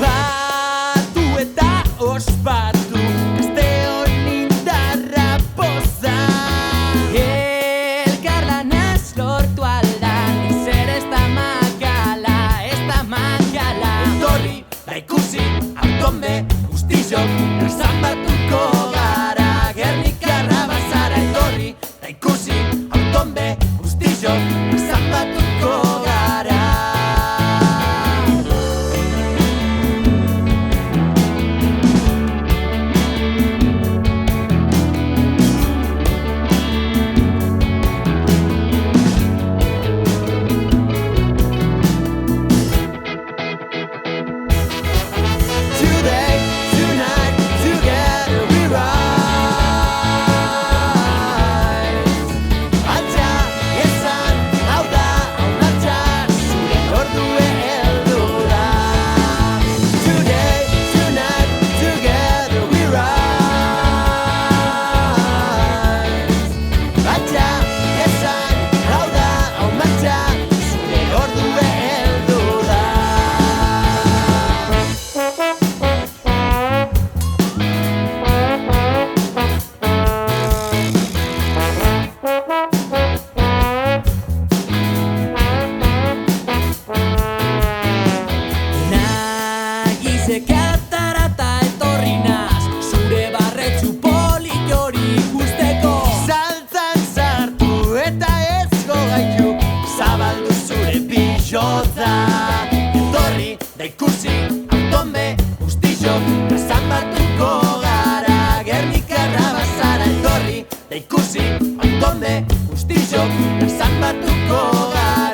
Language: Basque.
Batu eta ospatu gazte honindarra poza. Elkarlanaz lortu alda, zer ez da makala, ez da makala. Etorri da ikusi autonbe guztiok zanbatuko gara, Gernikarra bazara. Etorri da ikusi autonbe guztiok zanbatuko gara. Today, tonight, together we rise. Altza esan, hau da, onartza, zure ordue heldu da. Today, tonight, together we rise. Altza esan, hau da, onartza, zure ordue heldu da. Nagizekatarata etorri naz, zure barretxu polit hori ikusteko. Saltzan sartu eta ez gogaitu, zabaldu zure bihotza. Etorri da ikusi autonbe guztiok zanbatuko gara, Gernikarra bazara. Etorri da ikusi autonbe guztiok zanbatuko gara.